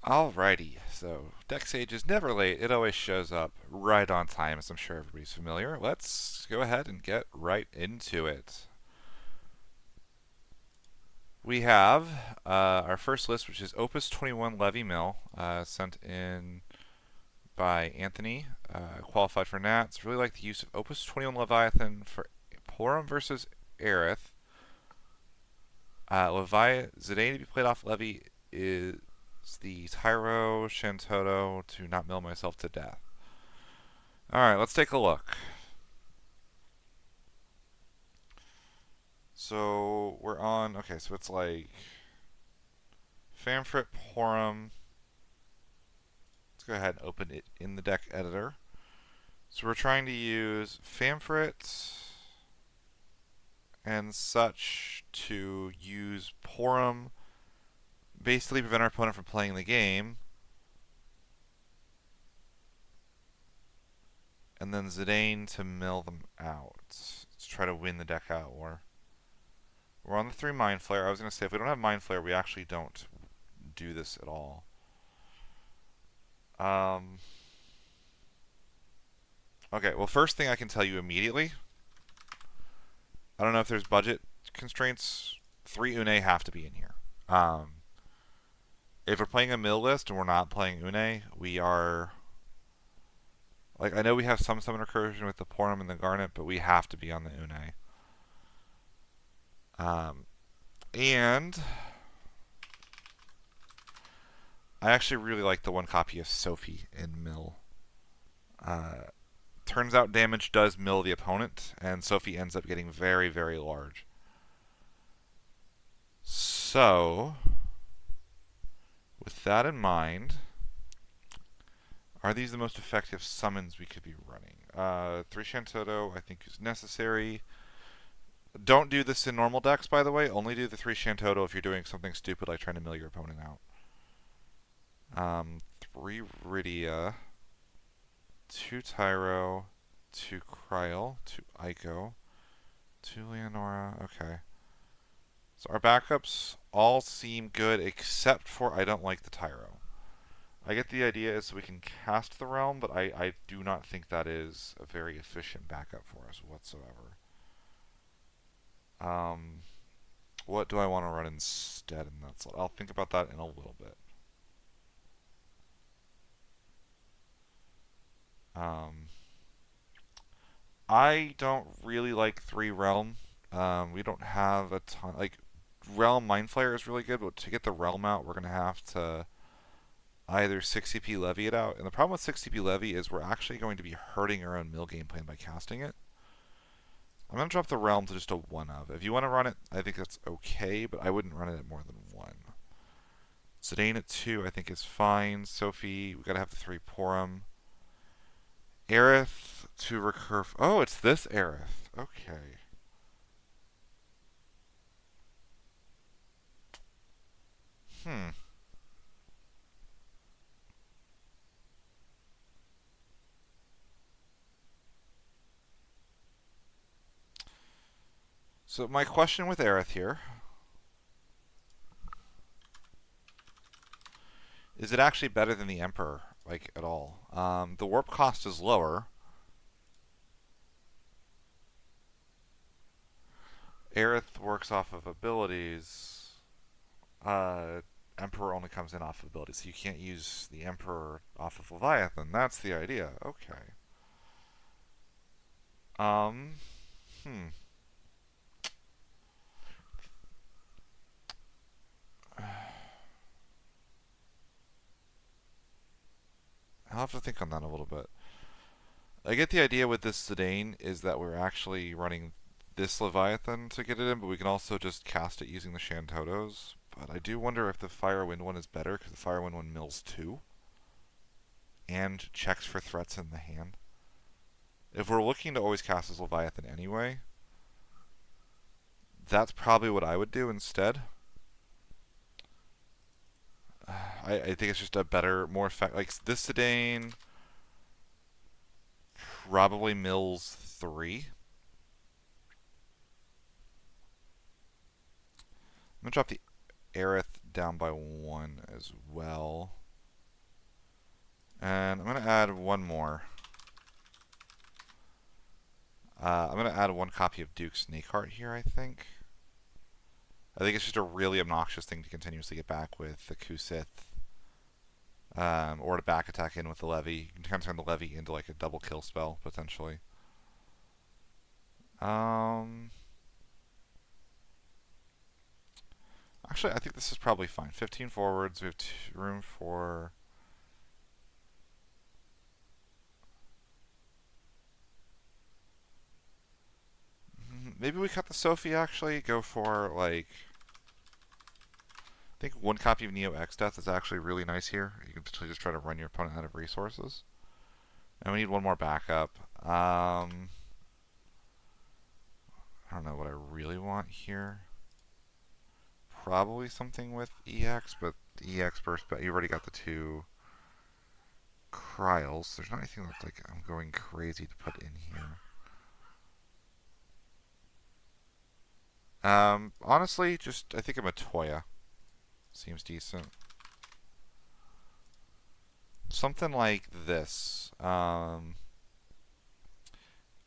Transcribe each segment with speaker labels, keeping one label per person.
Speaker 1: Alrighty, so Deck Sage is never late. It always shows up right on time, as I'm sure everybody's familiar. Let's go ahead and get right into it. We have our first list, which is Opus 21 Levy Mill, sent in by Anthony, qualified for Nats. Really like the use of Opus 21 Leviathan for Porum versus Aerith. Zidane to be played off Levy is the Tyro Shantoto to not mill myself to death. Alright, let's take a look. So we're on, okay, so it's like Famfrit Porum. Let's go ahead and open it in the deck editor. So we're trying to use Famfrit and such to use Porum, basically prevent our opponent from playing the game. And then Zidane to mill them out. Let's try to win the deck out war. We're on the 3 Mind Flare. I was going to say, if we don't have Mind Flare, we actually don't do this at all. Okay, well, first thing I can tell you immediately, I don't know if there's budget constraints. 3 Une have to be in here. If we're playing a mill list and we're not playing Une, we are... Like, I know we have some summon recursion with the Porum and the Garnet, but we have to be on the Une. And I actually really like the 1 copy of Sophie in mill. Turns out damage does mill the opponent, and Sophie ends up getting very, very large. So, with that in mind, are these the most effective summons we could be running? 3 Shantoto I think is necessary. Don't do this in normal decks, by the way. Only do the 3 Shantoto if you're doing something stupid like trying to mill your opponent out. 3 Rydia, 2 Tyro, 2 Kryl, 2 Ico, 2 Leonora. Okay. So our backups all seem good except for I don't like the Tyro. I get the idea is we can cast the Realm, but I do not think that is a very efficient backup for us whatsoever. What do I want to run instead in that slot? I'll think about that in a little bit. I don't really like 3 Realm. We don't have a ton. Like, Realm Mind Flayer is really good, but to get the Realm out, we're going to have to either 6CP Levy it out. And the problem with 6CP Levy is we're actually going to be hurting our own mill game plan by casting it. I'm going to drop the Realm to just a 1 of. If you want to run it, I think that's okay, but I wouldn't run it at more than 1. Zidane at 2 I think is fine. Sophie, we got to have the 3 Porum. Aerith to recur. Oh, it's this Aerith. Okay. Hmm. So my question with Aerith here is it actually better than the Emperor, like, at all? The warp cost is lower. Aerith works off of abilities. Emperor only comes in off of abilities, so you can't use the Emperor off of Leviathan. That's the idea. Okay. Hmm. I'll have to think on that a little bit. I get the idea with this Zidane is that we're actually running this Leviathan to get it in, but we can also just cast it using the Shantotos. But I do wonder if the Fire Wind one is better, because the Fire Wind one mills 2 and checks for threats in the hand. If we're looking to always cast this Leviathan anyway, that's probably what I would do instead. I think it's just a better, more effective. Like, this Zidane probably mills 3. I'm going to drop the Aerith down by 1 as well. And I'm going to add one more. I'm going to add one copy of Duke's Snakeheart here, I think. I think it's just a really obnoxious thing to continuously get back with the Kusith. Or to back attack in with the Levy. You can kind of turn the Levy into like a double kill spell, potentially. Actually, I think this is probably fine. 15 forwards. We have room for... Maybe we cut the Sophie, actually. Go for, like... I think one copy of Neo X Death is actually really nice here. You can potentially just try to run your opponent out of resources. And we need one more backup. I don't know what I really want here. Probably something with EX, but EX burst, but you already got the two Cryals. There's not anything that's like I'm going crazy to put in here. Honestly, just I think a Matoya seems decent. Something like this. I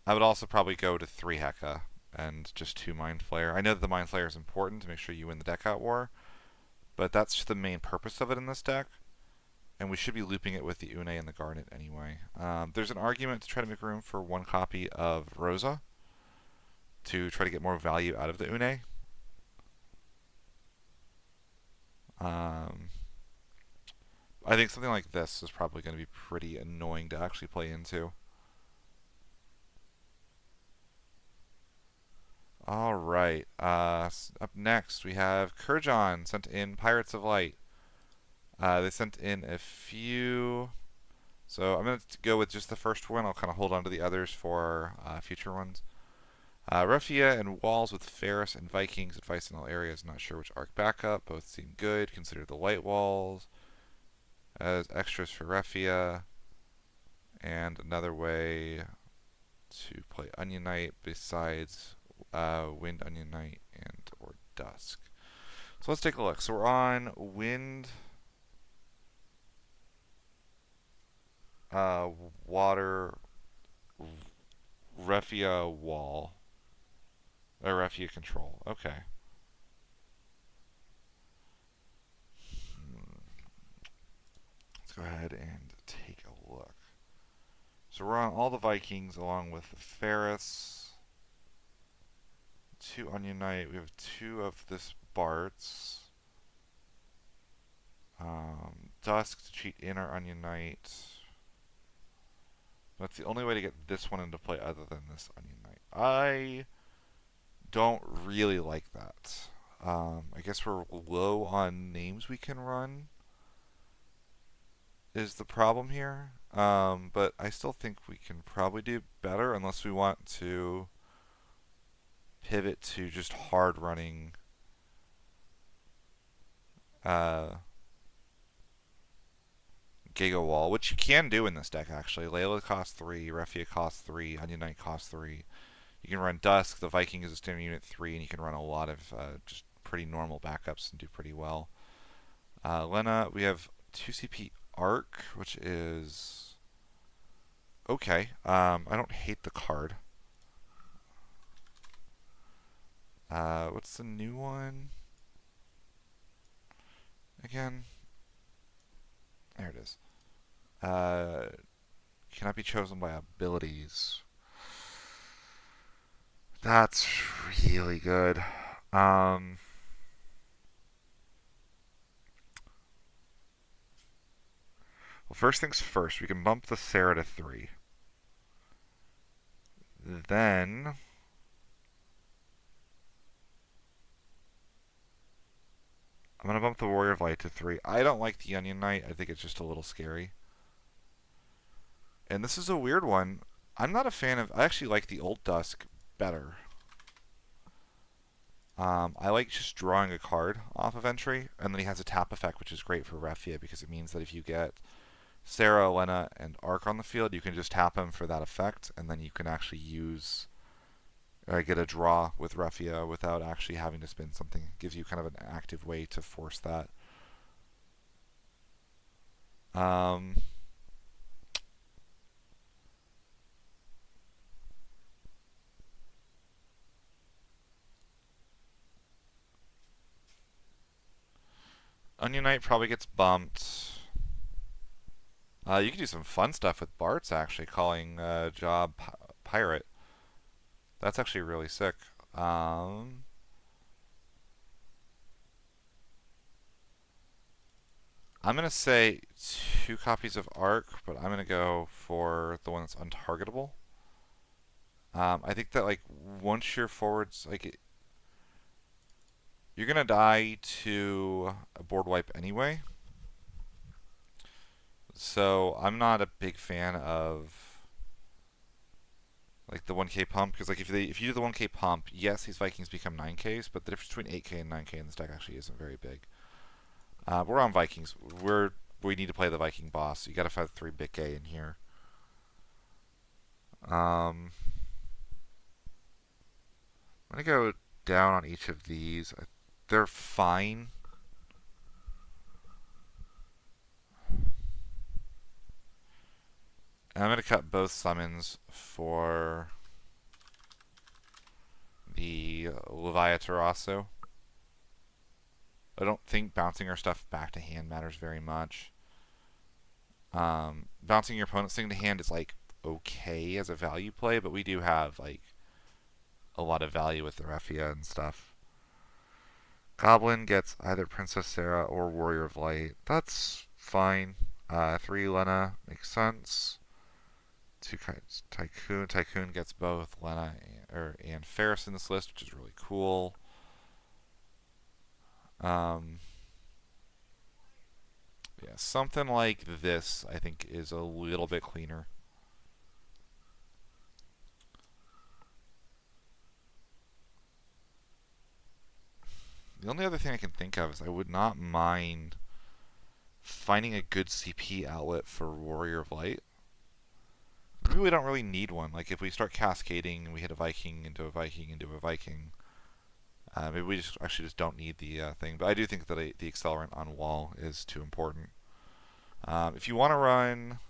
Speaker 1: would also probably go to 3 Heka and just 2 Mind Flayer. I know that the Mind Flayer is important to make sure you win the deck out war, but that's just the main purpose of it in this deck. And we should be looping it with the Une and the Garnet anyway. There's an argument to try to make room for one copy of Rosa to try to get more value out of the Une. I think something like this is probably going to be pretty annoying to actually play into. Alright, up next we have Kurjan sent in Pirates of Light. They sent in a few, so I'm going to go with just the first one. I'll kind of hold on to the others for future ones. Ruffia and Walls with Ferris and Vikings. Advice in all areas. Not sure which arc backup. Both seem good. Consider the light walls as extras for Ruffia. And another way to play Onion Knight besides Wind, Onion Knight, and or Dusk. So let's take a look. So we're on Wind, Water, Ruffia Wall. Ruffia Control. Okay. Let's go ahead and take a look. So we're on all the Vikings along with Ferris. 2 Onion Knight. We have 2 of this Bart's. Dusk to cheat in our Onion Knight. That's the only way to get this one into play other than this Onion Knight. I don't really like that. I guess we're low on names we can run is the problem here. But I still think we can probably do better unless we want to pivot to just hard running Giga Wall, which you can do in this deck actually. Layla costs 3, Ruffia costs 3, Onion Knight costs 3. You can run Dusk, the Viking is a standard unit 3, and you can run a lot of just pretty normal backups and do pretty well. Lena, we have 2 CP Arc, which is okay. I don't hate the card. What's the new one? Again? There it is. Cannot be chosen by abilities. That's really good. Well, first things first, we can bump the Sarah to 3. Then I'm going to bump the Warrior of Light to 3. I don't like the Onion Knight. I think it's just a little scary. And this is a weird one. I'm not a fan of... I actually like the old Dusk better. I like just drawing a card off of entry, and then he has a tap effect, which is great for Ruffia, because it means that if you get Sarah, Lena, and Arc on the field, you can just tap him for that effect, and then you can actually use... get a draw with Ruffia without actually having to spin something. It gives you kind of an active way to force that. Onion Knight probably gets bumped. You can do some fun stuff with Bart's actually, calling job pirate. That's actually really sick. Um, I'm gonna say 2 copies of Arc, but I'm gonna go for the one that's untargetable. I think that like once your forwards you're gonna die to a board wipe anyway. So I'm not a big fan of like the 1K pump because like if you do the 1K pump, yes, these Vikings become 9Ks, but the difference between 8K and 9K in this deck actually isn't very big. We're on Vikings. We need to play the Viking boss. So you got to find 3 big K in here. I'm gonna go down on each of these. They're fine. And I'm gonna cut both summons for the Leviatarasso. I don't think bouncing our stuff back to hand matters very much. Bouncing your opponent's thing to hand is like okay as a value play, but we do have like a lot of value with the Refia and stuff. Goblin gets either Princess Sarah or Warrior of Light. That's fine. 3 Lena makes sense. 2 Tycoon. Tycoon gets both Lena and Ferris in this list, which is really cool. Yeah, something like this I think is a little bit cleaner. The only other thing I can think of is I would not mind finding a good CP outlet for Warrior of Light. Maybe we don't really need one. Like if we start cascading and we hit a Viking into a Viking into a Viking, maybe we just don't need the thing. But I do think that the accelerant on wall is too important. If you want to run,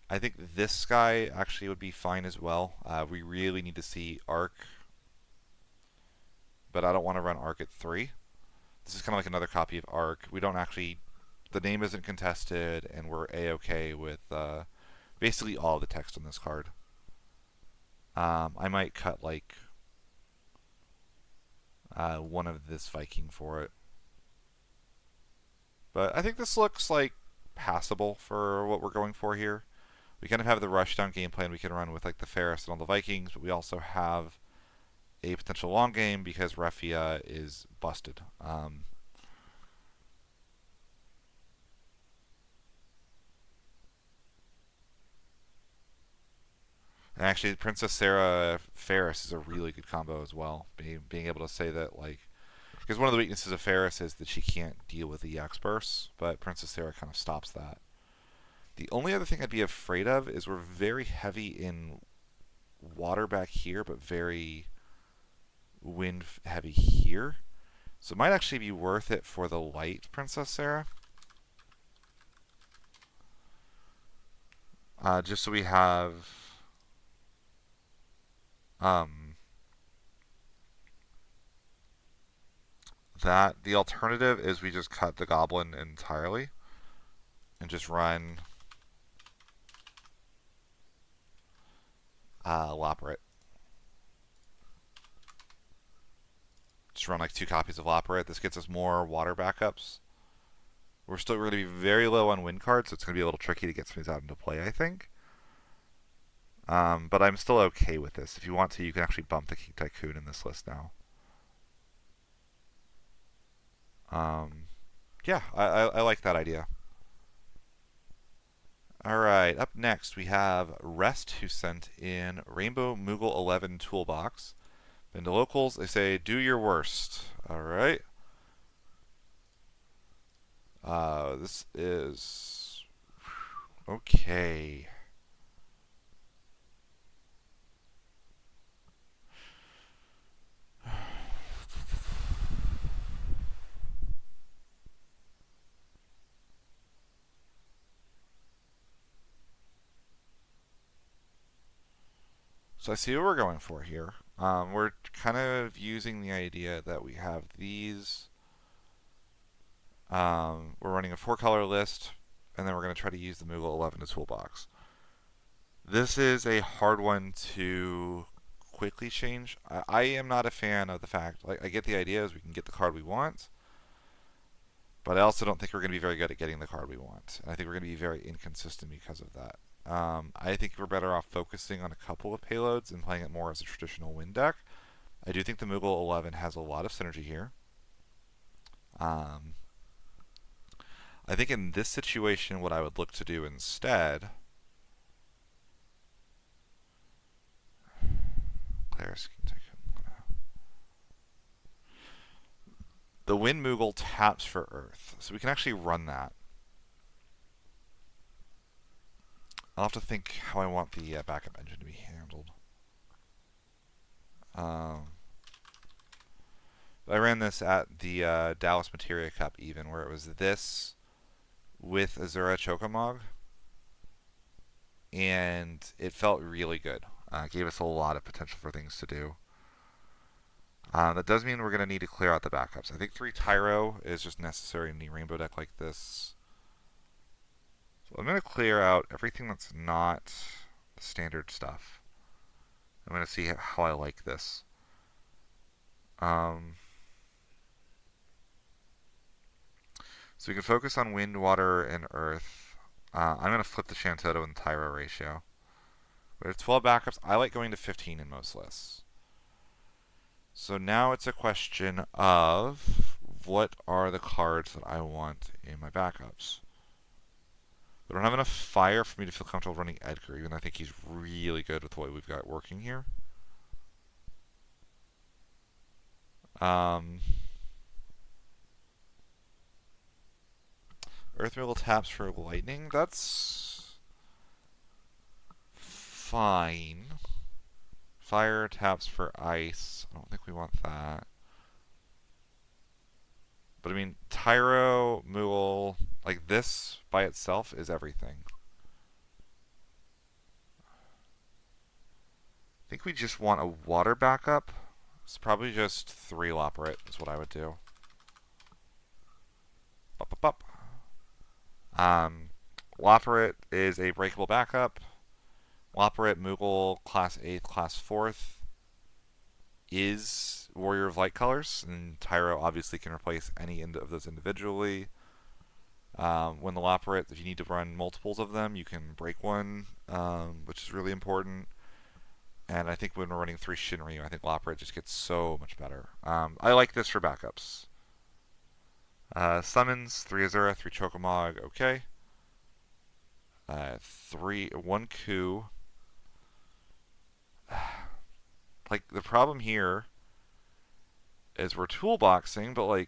Speaker 1: I think this guy actually would be fine as well. We really need to see Arc, but I don't want to run Arc at 3. This is kind of like another copy of Arc. We don't actually, the name isn't contested, and we're a-okay with basically all the text on this card. I might cut like one of this Viking for it. But I think this looks like passable for what we're going for here. We kind of have the rushdown game plan we can run with like the Ferris and all the Vikings, but we also have a potential long game because Refia is busted. And actually, Princess Sarah Ferris is a really good combo as well. Being able to say that, like, because one of the weaknesses of Ferris is that she can't deal with the EX bursts, but Princess Sarah kind of stops that. The only other thing I'd be afraid of is we're very heavy in water back here, but very wind heavy here. So it might actually be worth it for the light Princess Sarah. Just so we have that. The alternative is we just cut the goblin entirely and just run Loporrit. Just run like 2 copies of Loporrit. This gets us more water backups. We're going to be very low on wind cards, so it's going to be a little tricky to get some of these out into play, I think. But I'm still okay with this. If you want to, you can actually bump the King Tycoon in this list now. Yeah, I like that idea. Alright, up next we have Rest, who sent in Rainbow Moogle 11 Toolbox. Been to locals, they say, do your worst. Alright. This is... okay. So I see what we're going for here. We're kind of using the idea that we have these. We're running a 4-color list, and then we're going to try to use the Moogle 11 as toolbox. This is a hard one to quickly change. I am not a fan of the fact, like, I get the idea is we can get the card we want, but I also don't think we're going to be very good at getting the card we want. And I think we're going to be very inconsistent because of that. I think we're better off focusing on a couple of payloads and playing it more as a traditional win deck. I do think the Moogle 11 has a lot of synergy here. I think in this situation, what I would look to do instead. Players can take the Wind Moogle taps for Earth, so we can actually run that. I'll have to think how I want the backup engine to be handled. I ran this at the Dallas Materia Cup even, where it was this with Azura Chocomog, and it felt really good. It gave us a lot of potential for things to do. That does mean we're going to need to clear out the backups. I think 3 Tyro is just necessary in the rainbow deck like this. So I'm going to clear out everything that's not the standard stuff. I'm going to see how I like this. So we can focus on wind, water, and earth. I'm going to flip the Shantoto and Tyro ratio. We have 12 backups. I like going to 15 in most lists. So now it's a question of what are the cards that I want in my backups. I don't have enough fire for me to feel comfortable running Edgar, even though I think he's really good with what we've got working here. Earth Moogle taps for lightning. That's fine. Fire taps for ice. I don't think we want that. But I mean, Tyro, Moogle, like this by itself is everything. I think we just want a water backup. It's probably just 3 Loporrit is what I would do. Loporrit is a breakable backup. Loporrit, Moogle, class 8th, class 4th is Warrior of Light colors, and Tyro obviously can replace any of those individually. When the Loporrit, if you need to run multiples of them, you can break one, which is really important. And I think when we're running 3 Shinryu, I think Loporrit just gets so much better. I like this for backups. Summons, 3 Azura, 3 Chocomog, okay. 1 Coup. Like, the problem here is we're toolboxing, but, like,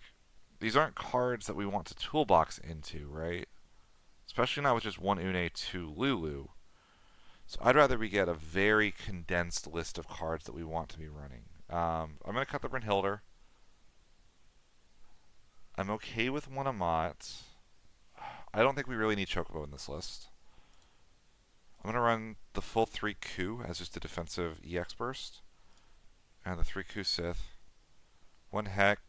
Speaker 1: these aren't cards that we want to toolbox into, right? Especially not with just 1 Une, 2 Lulu. So I'd rather we get a very condensed list of cards that we want to be running. I'm going to cut the Brynhildr. I'm okay with 1 Amat. I don't think we really need Chocobo in this list. I'm going to run the full 3 Coup as just a defensive EX burst. And the 3 Coup Sith. 1 Heck,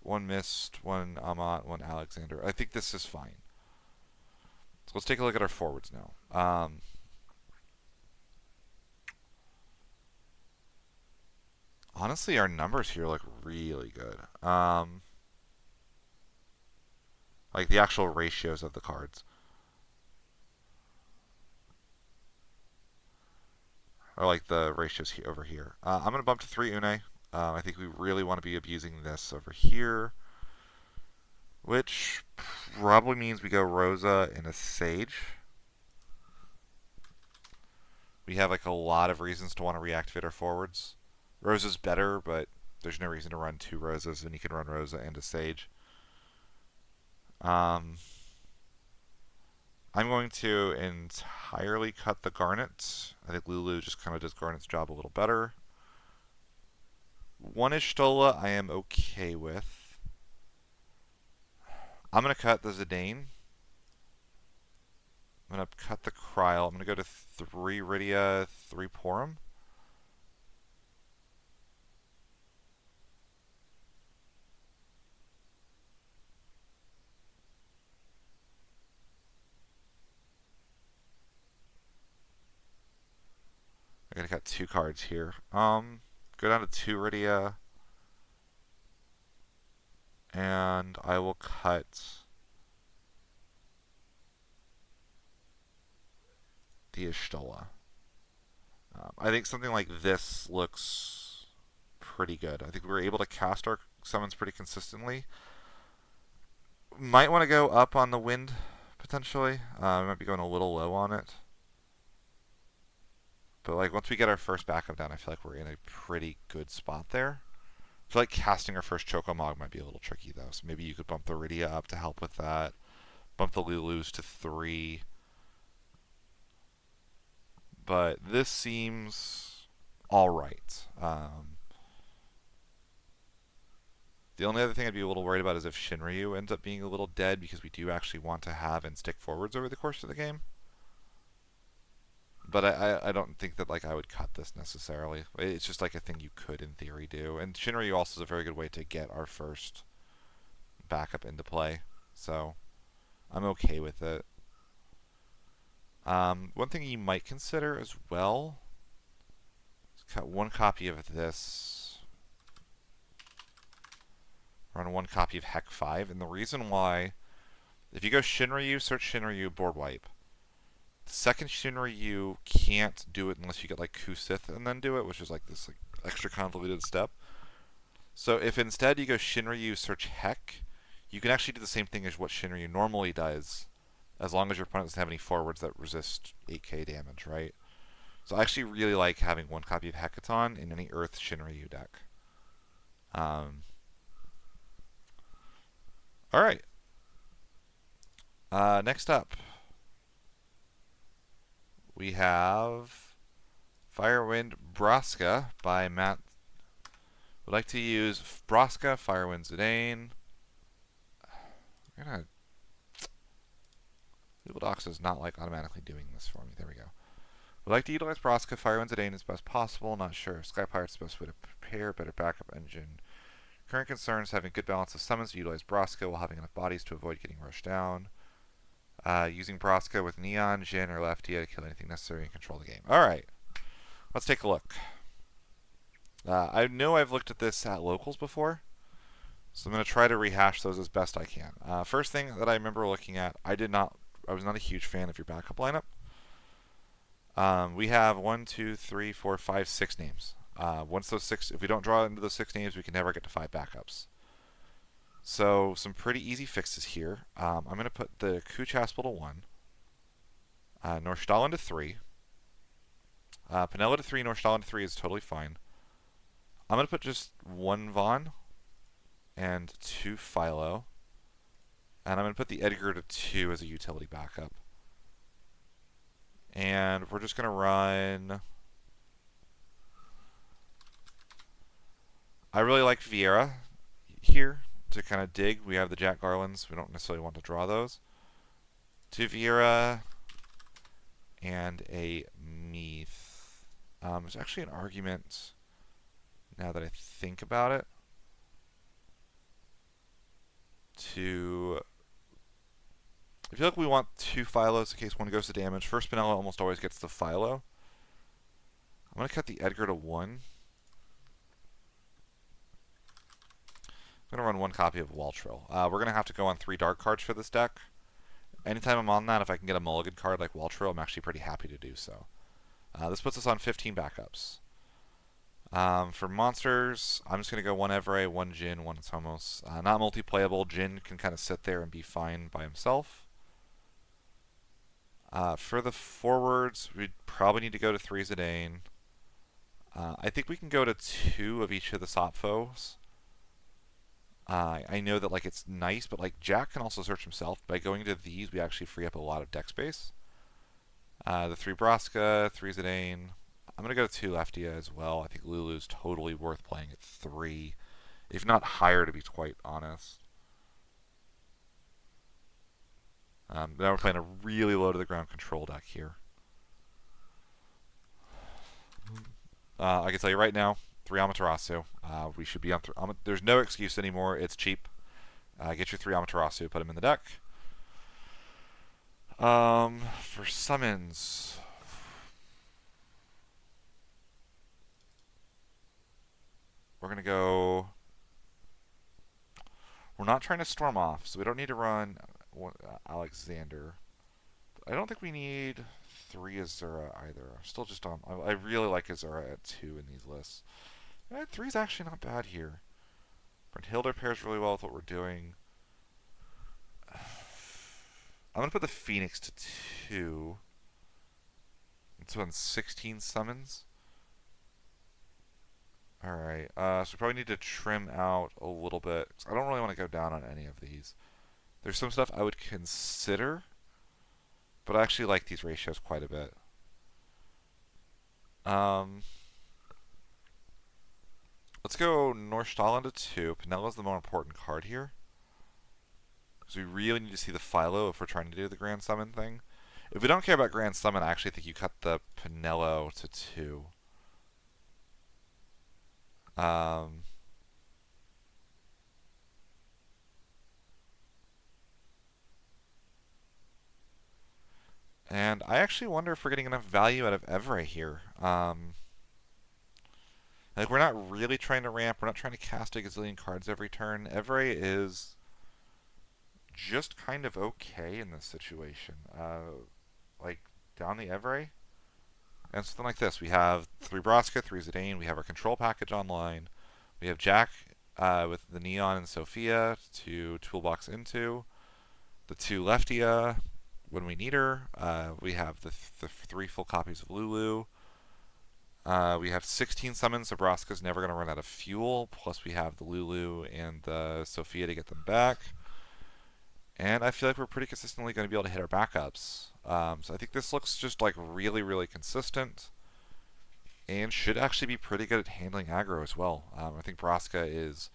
Speaker 1: 1 Mist, 1 Amat, 1 Alexander. I think this is fine. So let's take a look at our forwards now. Honestly, our numbers here look really good. Like the actual ratios of the cards. Or like the ratios over here. I'm going to bump to 3 Une. I think we really want to be abusing this over here. Which probably means we go Rosa and a Sage. We have like a lot of reasons to want to reactivate our forwards. Rosa's better, but there's no reason to run 2 Rosas, and you can run Rosa and a Sage. I'm going to entirely cut the Garnet. I think Lulu just kind of does Garnet's job a little better. 1 Ishtola I am okay with. I'm going to cut the Zidane. I'm going to cut the Kryl. I'm going to go to 3 Rydia, 3 Porum. gonna cut 2 cards here. Go down to 2 Rydia, and I will cut the Ishtola. I think something like this looks pretty good. I think we were able to cast our summons pretty consistently. Might want to go up on the wind, potentially. We might be going a little low on it. But like once we get our first backup down, I feel like we're in a pretty good spot there. I feel like casting our first Chocomog might be a little tricky, though. So maybe you could bump the Rydia up to help with that. Bump the Lulus to 3. But this seems alright. The only other thing I'd be a little worried about is if Shinryu ends up being a little dead, because we do actually want to have and stick forwards over the course of the game. But I don't think that like I would cut this necessarily. It's just like a thing you could in theory do. And Shinryu also is a very good way to get our first backup into play. So I'm okay with it. One thing you might consider as well is cut 1 copy of this. Run 1 copy of Heck 5. And the reason why, if you go Shinryu, search Shinryu, board wipe. The second Shinryu can't do it unless you get like Kusith and then do it, which is like this like extra convoluted step. So if instead you go Shinryu, search Heck, you can actually do the same thing as what Shinryu normally does, as long as your opponent doesn't have any forwards that resist 8k damage, right? So I actually really like having 1 copy of Hecaton in any Earth Shinryu deck. Alright. Next up, we have Firewind Braska by Matt. Would like to use Braska, Firewind Zidane. Google Docs is not like automatically doing this for me. There we go. Would like to utilize Braska, Firewind Zidane as best possible. Not sure if Sky Pirate's the best way to prepare better backup engine. Current concerns: having good balance of summons to utilize Braska while having enough bodies to avoid getting rushed down. Using Braska with Neon, Jin, or Leftia to kill anything necessary and control the game. Alright, let's take a look. I know I've looked at this at locals before, so I'm going to try to rehash those as best I can. First thing that I remember looking at, I was not a huge fan of your backup lineup. We have 1, 2, 3, 4, 5, 6 names. Once those 6, if we don't draw into those 6 names, we can never get to 5 backups. So some pretty easy fixes here. I'm going to put the Kuchaspel to 1, Norstallin to 3, Penella to 3, Norstallin to 3 is totally fine. I'm going to put just 1 Vaughn and 2 Philo, and I'm going to put the Edgar to 2 as a utility backup. And we're just going to run... I really like Vieira here to kind of dig. We have the Jack Garlands. We don't necessarily want to draw those. 2 Vieira and a Meath. There's actually an argument, now that I think about it, to... I feel like we want 2 Philos in case one goes to damage. First Penella almost always gets the Philo. I'm going to cut the Edgar to 1. I'm going to run 1 copy of Waltrill. We're going to have to go on 3 dark cards for this deck. Anytime I'm on that, if I can get a mulligan card like Waltrill, I'm actually pretty happy to do so. This puts us on 15 backups. For monsters, I'm just going to go 1 Evere, 1 Jin, 1 Tomos. Not multi-playable. Jin can kind of sit there and be fine by himself. For the forwards, we'd probably need to go to 3 Zidane. I think we can go to 2 of each of the Sopfos. I know that like it's nice, but like Jack can also search himself. By going to these, we actually free up a lot of deck space. The 3 Braska, 3 Zidane. I'm going to go to 2 Leftia as well. I think Lulu's totally worth playing at 3, if not higher, to be quite honest. Now we're playing a really low to the ground control deck here. I can tell you right now, 3 Amaterasu. We should be on. There's no excuse anymore. It's cheap. Get your 3 Amaterasu, put them in the deck. For summons, we're going to go... We're not trying to storm off, so we don't need to run Alexander. I don't think we need 3 Azura either. I'm still just on... I really like Azura at 2 in these lists. 3 is actually not bad here. Brunhilde pairs really well with what we're doing. I'm going to put the Phoenix to 2. It's on 16 summons. Alright, so we probably need to trim out a little bit. I don't really want to go down on any of these. There's some stuff I would consider, but I actually like these ratios quite a bit. Let's go Norstall into 2. Penella's the more important card here, because we really need to see the Philo if we're trying to do the Grand Summon thing. If we don't care about Grand Summon, I actually think you cut the Penello to 2. And I actually wonder if we're getting enough value out of Evray here. Like, we're not really trying to ramp. We're not trying to cast a gazillion cards every turn. Evray is just kind of okay in this situation. Like, down the Evray. And something like this. We have 3 Braska, 3 Zidane. We have our control package online. We have Jack with the Neon and Sophia to toolbox into. The 2 Leftia when we need her. We have the 3 full copies of Lulu. We have 16 summons, so Braska's never going to run out of fuel. Plus we have the Lulu and the Sophia to get them back. And I feel like we're pretty consistently going to be able to hit our backups. So I think this looks just like really, really consistent. And should actually be pretty good at handling aggro as well. I think Braska is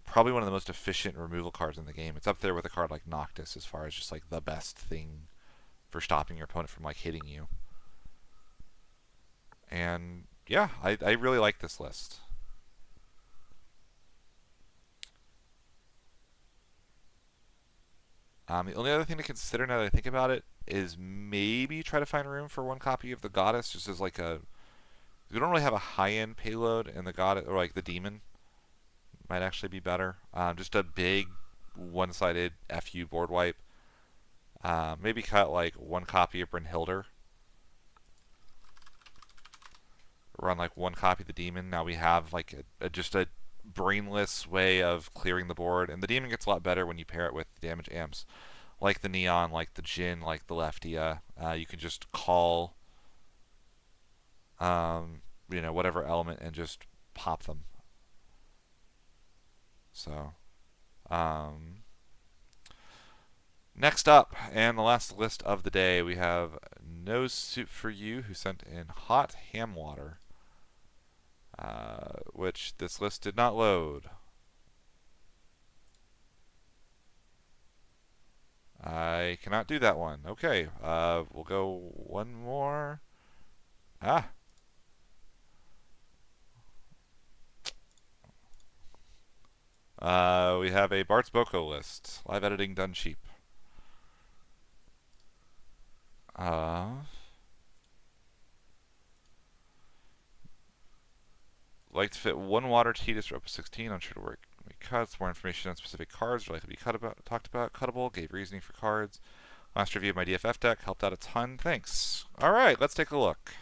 Speaker 1: probably one of the most efficient removal cards in the game. It's up there with a card like Noctis as far as just like the best thing for stopping your opponent from like hitting you. And yeah, I really like this list. The only other thing to consider now that I think about it is maybe try to find room for 1 copy of the Goddess, just as like a... We don't really have a high-end payload, and the Goddess, or like the Demon, might actually be better. Just a big one-sided FU board wipe. Maybe cut like 1 copy of Brynhildr. Run like 1 copy of the Demon. Now we have like just a brainless way of clearing the board, and the Demon gets a lot better when you pair it with damage amps like the Neon, like the Jin, like the Leftia. You can just call whatever element and just pop them. So next up, and the last list of the day, we have No Soup for You, who sent in Hot Ham Water, which this list did not load. I cannot do that one. Okay, we'll go one more. We have a Bart's Boko list. Live editing done cheap. Like to fit 1 water Tidus for Opus 16. Unsure to work. Cuts. More information on specific cards. Would like to be talked about. Cuttable. Gave reasoning for cards. Last review of my DFF deck. Helped out a ton. Thanks. Alright, let's take a look.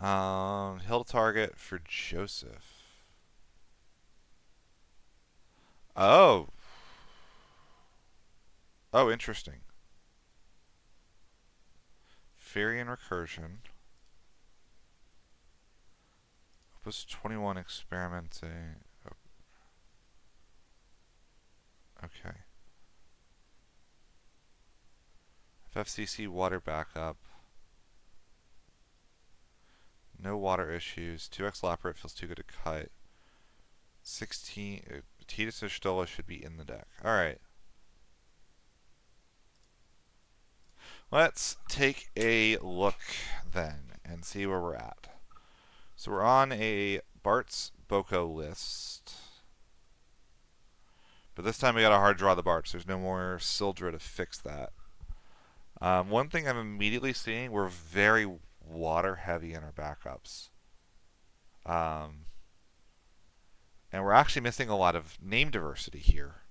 Speaker 1: Hill target for Joseph. Oh. Oh, interesting. Fairy and Recursion. Opus 21 experimenting. Okay. FFCC water backup. No water issues. 2x Laperate feels too good to cut. 16. Tidus or Stola should be in the deck. Alright. Let's take a look then and see where we're at. So we're on a Bart's Boko list. But this time we gotta hard draw the Barts. There's no more Sildra to fix that. One thing I'm immediately seeing, we're very water heavy in our backups. Um, and we're actually missing a lot of name diversity here.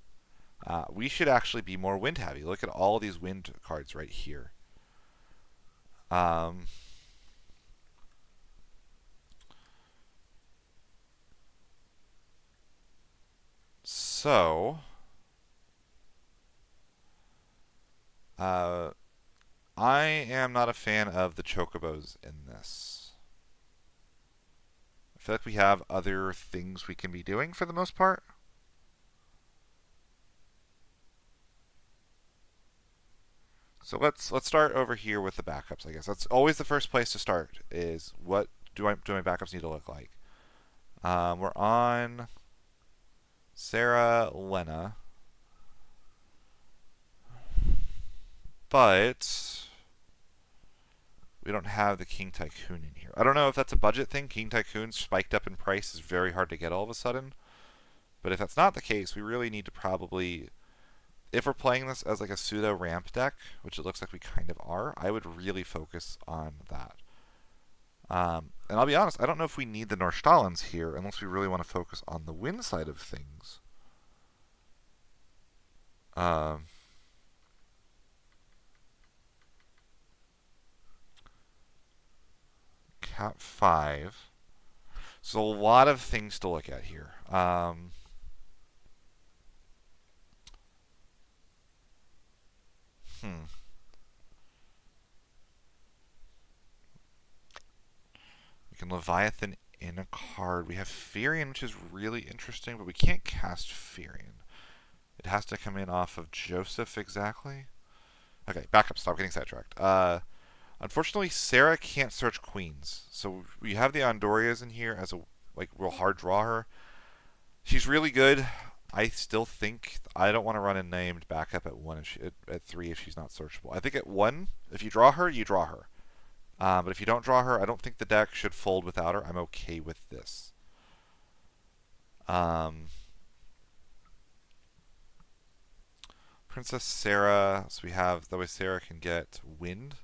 Speaker 1: We should actually be more wind heavy. Look at all these wind cards right here. Um, so, I am not a fan of the chocobos in this. I feel like we have other things we can be doing for the most part. So let's start over here with the backups. I guess that's always the first place to start. Is what do my backups need to look like? We're on Sarah, Lena, but we don't have the King Tycoon in here. I don't know if that's a budget thing. King Tycoon spiked up in price is very hard to get all of a sudden. But if that's not the case, we really need to probably, if we're playing this as like a pseudo ramp deck, which it looks like we kind of are, I would really focus on that. And I'll be honest, I don't know if we need the Norstallans here unless we really want to focus on the win side of things. Cap 5. So a lot of things to look at here. We can Leviathan in a card. We have Firion, which is really interesting, but we can't cast Firion. It has to come in off of Joseph exactly. Okay, back up. Stop getting sidetracked. Unfortunately, Sarah can't search queens. So we have the Andorias in here as a like real hard drawer. She's really good. I still think I don't want to run a named backup at 1 if at 3 if she's not searchable. I think at 1, if you draw her, you draw her. But if you don't draw her, I don't think the deck should fold without her. I'm okay with this. Princess Sarah. So we have that way Sarah can get wind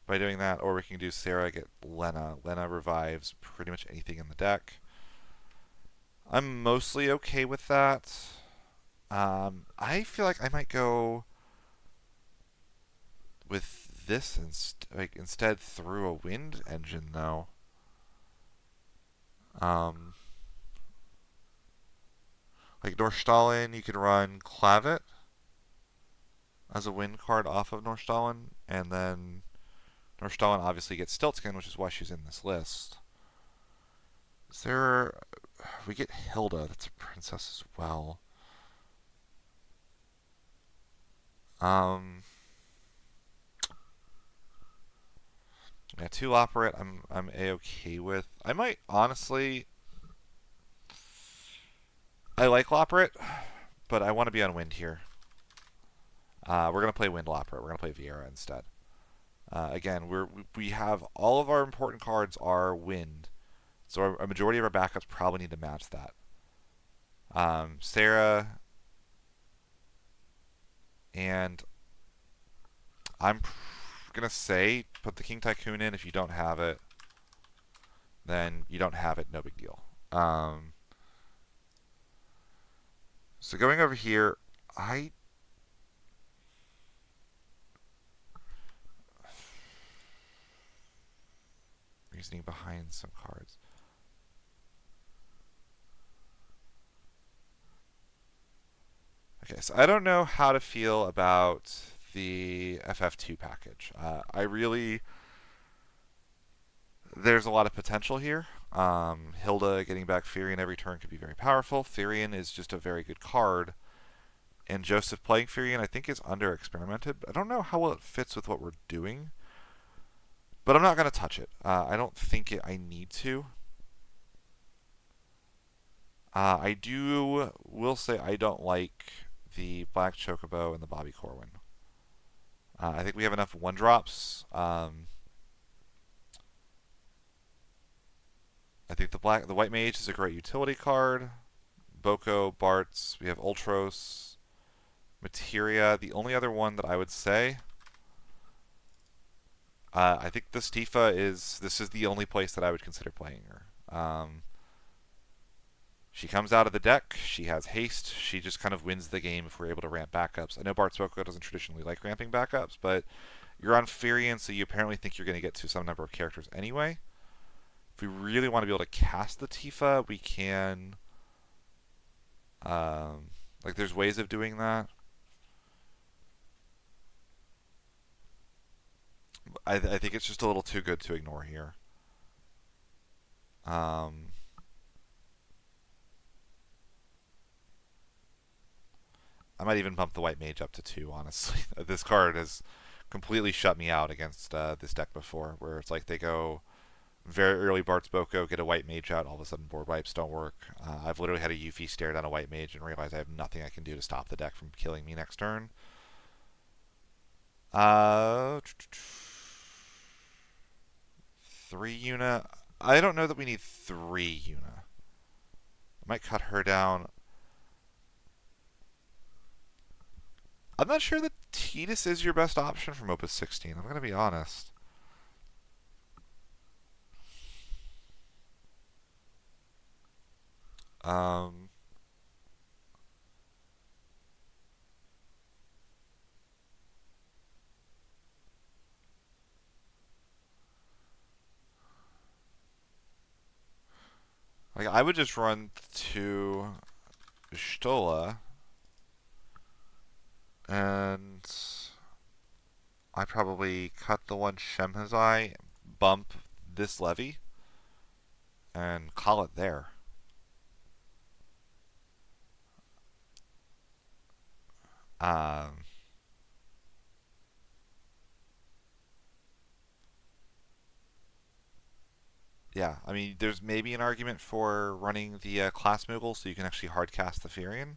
Speaker 1: by doing that, or we can do Sarah get Lena. Lena revives pretty much anything in the deck. I'm mostly okay with that. I feel like I might go with this instead through a wind engine though. Like Norstallin, you can run Clavet as a wind card off of Norstallin, and then Norstallin obviously gets Stiltskin, which is why she's in this list. Is there... We get Hilda, that's a princess as well. Yeah, 2 Operate I'm A-okay with. I might honestly... I like Loperate, but I want to be on Wind here. We're going to play Wind Loperate. We're going to play Viera instead. Again, we have all of our important cards are Wind. So a majority of our backups probably need to match that. Sarah, and I'm going to say put the King Tycoon in. If you don't have it, then you don't have it, no big deal. So going over here, reasoning behind some cards. Okay, so I don't know how to feel about the FF2 package. There's a lot of potential here. Hilda getting back Firion every turn could be very powerful. Firion is just a very good card. And Joseph playing Firion, I think, is under-experimented. I don't know how well it fits with what we're doing. But I'm not going to touch it. I don't think I need to. Will say I don't like the Black Chocobo and the Bobby Corwin. I think we have enough 1-drops. I think the White Mage is a great utility card. Boko, Bartz, we have Ultros, Materia. The only other one that I would say I think this Tifa this is the only place that I would consider playing her. She comes out of the deck. She has haste. She just kind of wins the game if we're able to ramp backups. I know Bart Swoko doesn't traditionally like ramping backups, but you're on Firion, so you apparently think you're going to get to some number of characters anyway. If we really want to be able to cast the Tifa, we can. Like, there's ways of doing that. I think it's just a little too good to ignore here. Um, I might even bump the white mage up to 2, honestly. This card has completely shut me out against this deck before, where it's like they go very early Bart's Boko, get a white mage out, all of a sudden board wipes don't work. I've literally had a Yuffie stare down a white mage and realize I have nothing I can do to stop the deck from killing me next turn. Uh, 3 Yuna. I don't know that we need 3 Yuna. I might cut her down. I'm not sure that Tidus is your best option from Opus 16. I'm going to be honest. Um, like I would just run to Stola, and I probably cut the one Shemhazai, bump this levy, and call it there. Um, yeah, I mean, there's maybe an argument for running the class Moogle so you can actually hardcast the Firion,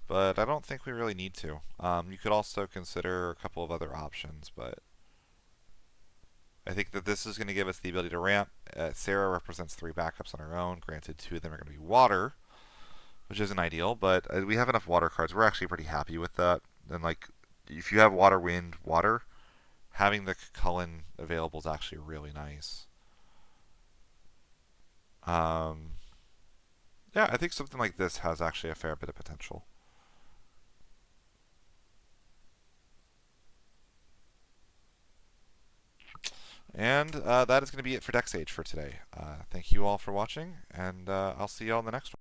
Speaker 1: but I don't think we really need to. You could also consider a couple of other options, but I think that this is going to give us the ability to ramp. Sarah represents 3 backups on her own. Granted, 2 of them are going to be water, which isn't ideal, but we have enough water cards. We're actually pretty happy with that. And like, if you have water, wind, water, having the Cullen available is actually really nice. Um, yeah, I think something like this has actually a fair bit of potential. And that is going to be it for Deck Sage for today. Thank you all for watching, and I'll see you all in the next one.